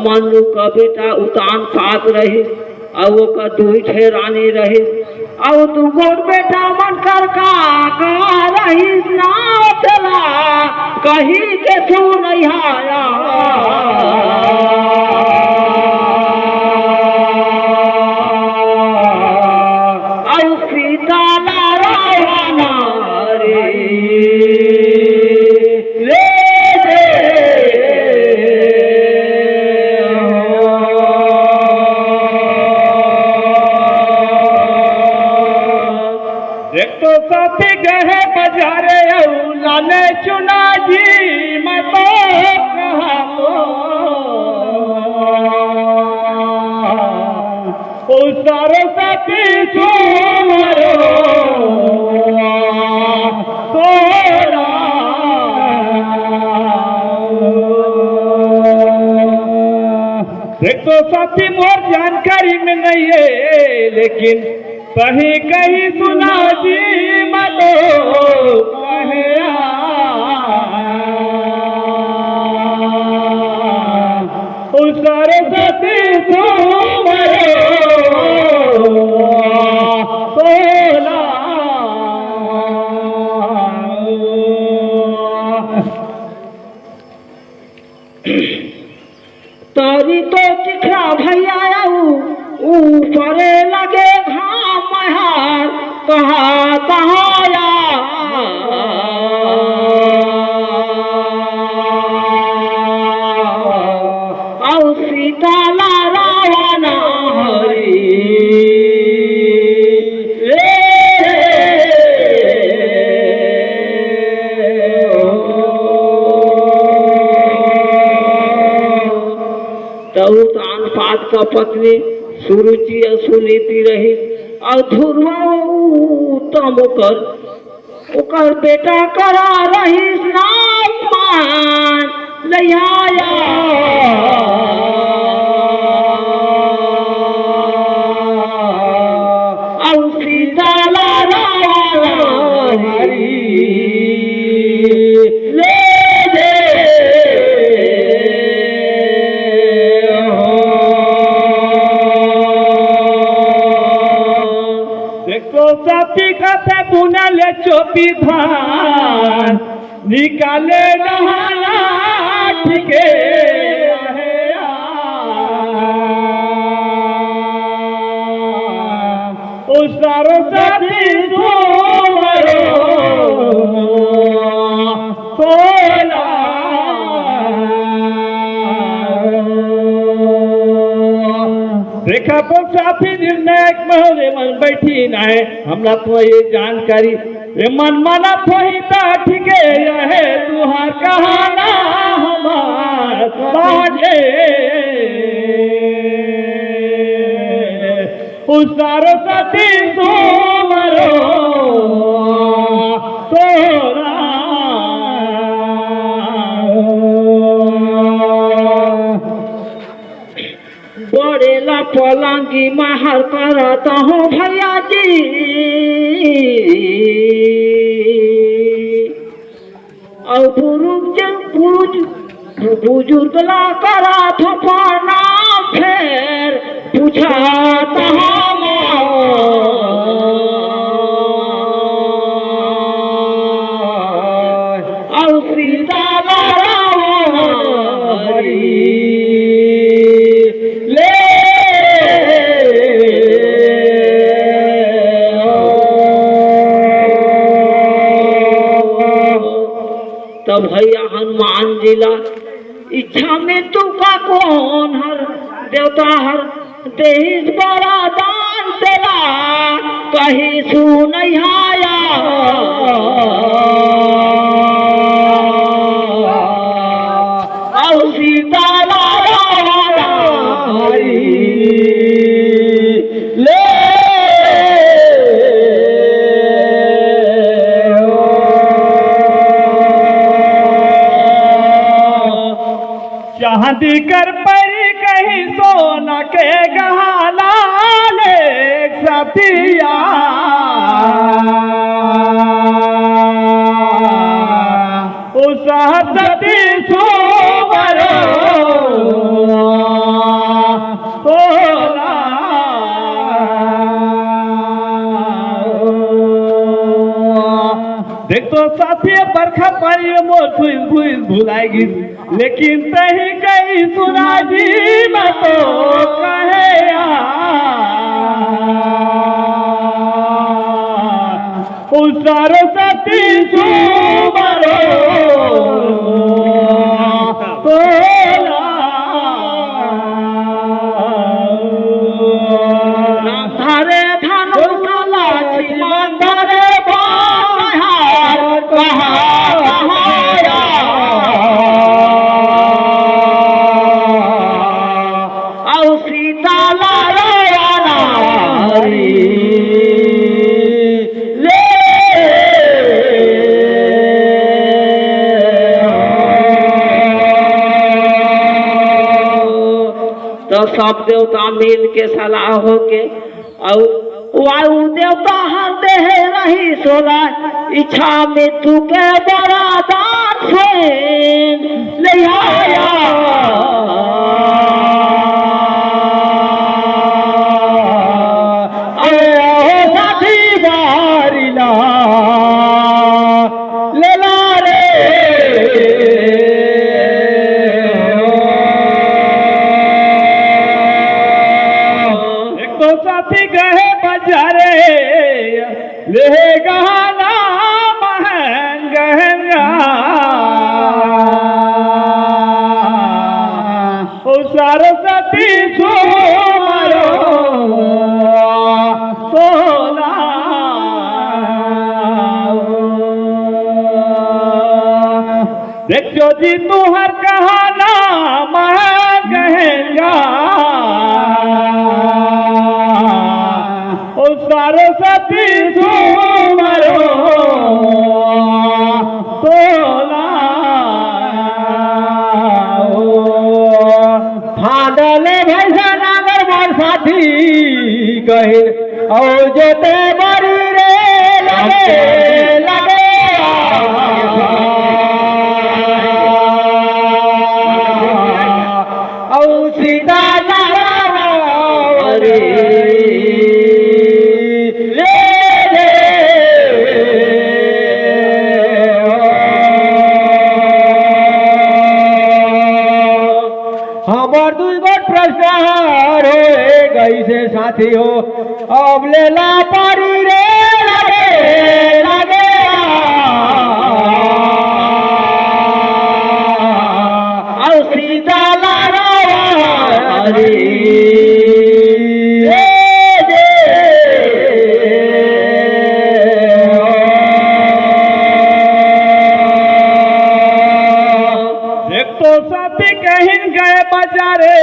मनु का बेटा उतान पात रही और वो का दुई ठेरानी रही और तू गोर बेटा मन कर का रही ना चला कहीं के तू नहीं आया और सीता नारायण रे सती गहे बजारे लाने चुना जी मैं तो कहा तो सारे सती चुमारो देखो सती मोर जानकारी में नहीं है लेकिन कहीं कहीं सुना जी मतो सरस्वती सोला तरी तो चिखरा भैया ऊपर लगे घाम हार कहा कहाया और सीता नारायण हरि तान पात का पत्नी सुरुचि सुनीति रही और ध्रुवा उत्तम ओकर बेटा करा रही स्नान लयाया और सीता नारायण हरि सती कथे बुनले चोपी धान निकाले नहाला ठीके ओ सरस्वती सोला देखा तो साथी निर्णायक महोदय मन बैठी नाहे हमला तो ये जानकारी ये मन मना थोड़ी ता ठीक है तुहार कहाना हमार बाजे उस सरस्वती सोमरो सोरा बड़ेला पलंगी महर करता हूँ भैया जी और बुजुर्ग ला करा था प्रणाम फेर पूछाता हम और सीता नारायण हरि तब भैया हनुमान जिला इच्छा में तू का कौन हर देवता हर देश बड़ा दान तेरा कहीं सुनैया और सीता नारायण हरि ले बांधी कर परी कहीं सोना के गहना ले सतिया उस सती सोमरो देख तो साथी बरखा पानी में मोर फुल भुलाएगी लेकिन तही कहीं सुनाजी मैं तो कहे उस सरस्वती सुमरो धारे धानो साला जीवन धारे तो सब देवता मिल के सलाह हो के और वायु देवता हर देह रही सोला इच्छा मृत्यु के बरादान से ले आया साथी बारिला लेला रे साथी गए बजारे ले गहना महंगा ओ सरस्वती सुमरो सोना देखो जी तुहर कहना महंगा सरस्वती सुमरो सोना फादले भैसा नागर मोर साथी कहे औ जोते बड़ी रे लगे लगे औ सीता नारायण हमार दुई गोट प्रश्न हो गई से साथी हो अब लेला पारी रे लगे लगे और सीता लारा साथी कहीं गए बजारे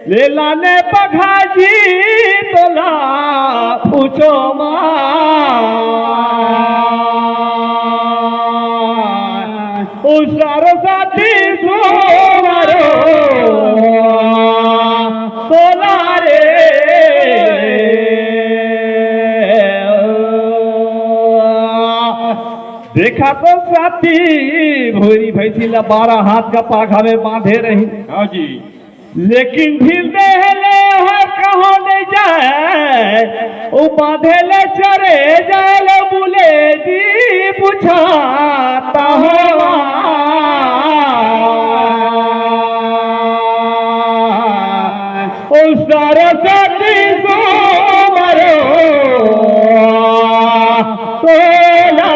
ले लाने पघाजी तोला पूछो उस सरस्वती सुमरो तोला रे देखा तो साथी भोरी भैंसीला 12 हाथ का पाखा में बांधे रही। हाँ जी लेकिन ढील देहले हर कहो ले जाए वो बांधे ले चरे जाए ले बुले जी पूछाता हो उस सरस्वती सुमरो सोना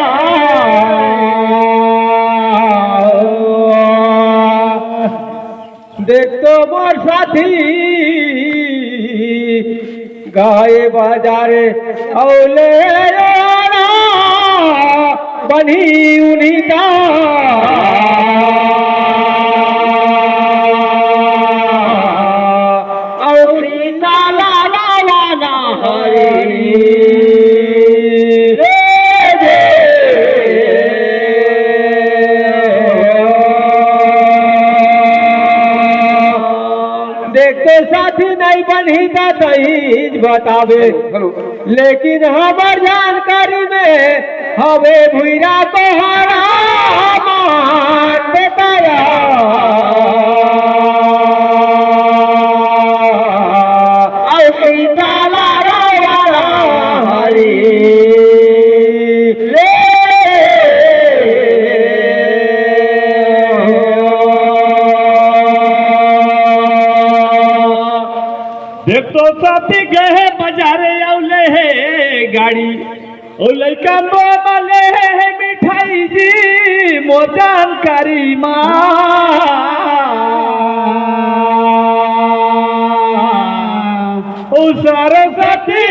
देख तो मोर साथी गाए बाजारे औले बनी उन्हीं का और सीता लाला वाला हरी साथी नहीं बनी तो दहेज बतावे, लेकिन हमार जानकारी में हवे भूरा तोहरा मान बताया। देख तो साथी गए बाजारे औले है गाड़ी, और लड़का बोले है मिठाई जी मो जानकारी माँ। ओ सारे साथी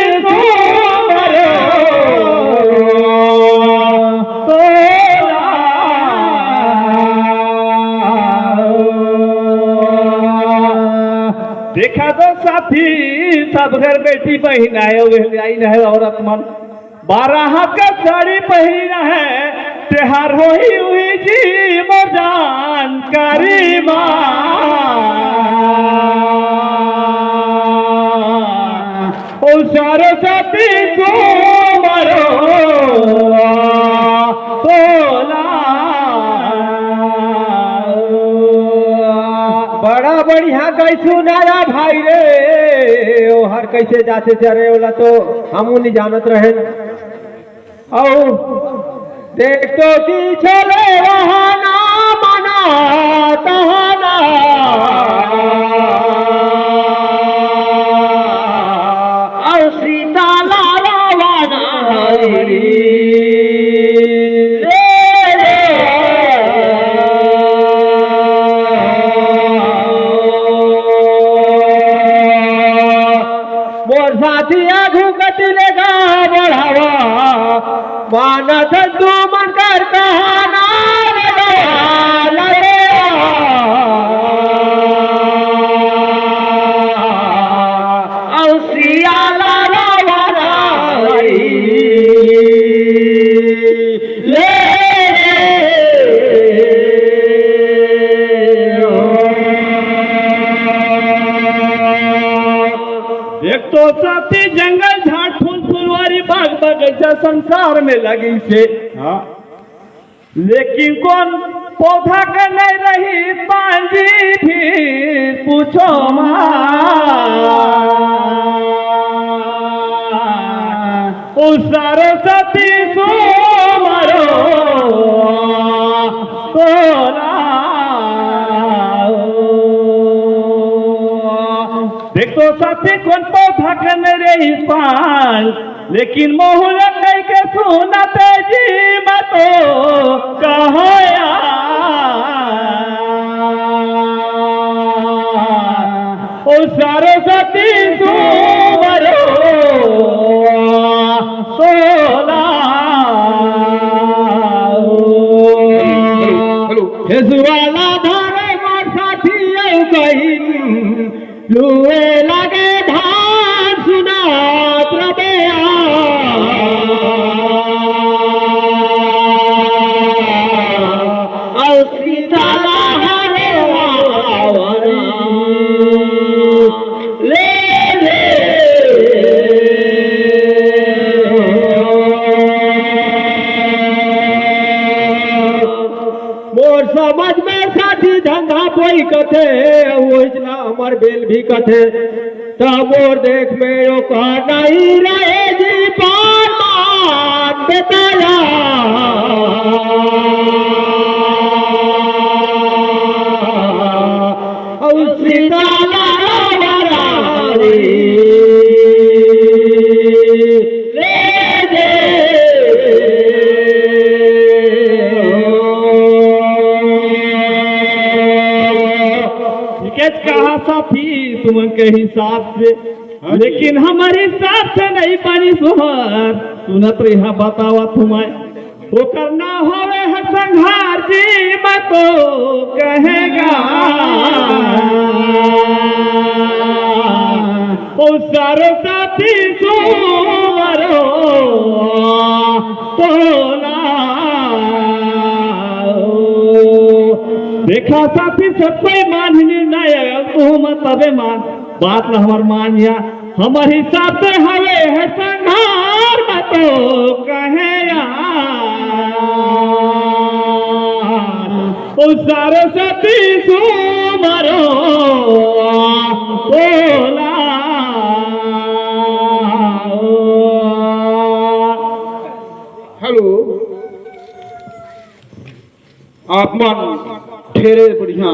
देखा तो साथी सब घर बेटी बहन आए आई है औरत मन 12 हाथ का साड़ी पहना है, त्योहार हो ही हुई जी मोर जानकारी माँ। ओ सारे साथी को मरो तोला बड़ा बढ़िया कैसू नारा भाई रे, ओ हर कैसे जाते चरे वाला तो हम नहीं जानत रहे। औ देख तो की चले वहाँ ना मना तहना, और सीता लावाना साथी आघू गति लेगा बढ़ावा, मानस तू मन कर कहाना एक तो साथी जंगल झाड़ फूल फुलवारी बाग बगीचा संसार में लगी से, हाँ लेकिन कौन पौधा के नहीं रही पांजी फिर पूछो उस सारे साथी सो मरो सोना। देखो साथी कौन पौधा के नहीं रही पान, लेकिन मोहल कह के सुना तेजी मतो कहोया। ओ सारे साथी सुमरो सोला हेसुवाला धारे मोर साथी आउ कही लुए लगे धान सुनात रबेया। और सीता हरे ले मोर समझ में साथी धंधा कोई कथे ओइसना हमर बेल भी कथे, तब मोर देख में ओ का नहीं रहे जी पान मान बताया। और सीता कहा साथी तुम के हिसाब से, लेकिन हमारे हिसाब से नहीं पानी सुहर सुनत रहा बतावा तुम्हें वो करना होवे है संहार जी मत तो कहेगा। ओ सारे साथी सुमरो तोला देखा साथी सब कोई मान ही निर्णय तू मत अबे मान बात न हमार मानिया हमार हिसाब से हवे है संघार तो कहे यार ओ सारे साथी सुमरो बोला हेलो आप मन ठहरे बढ़िया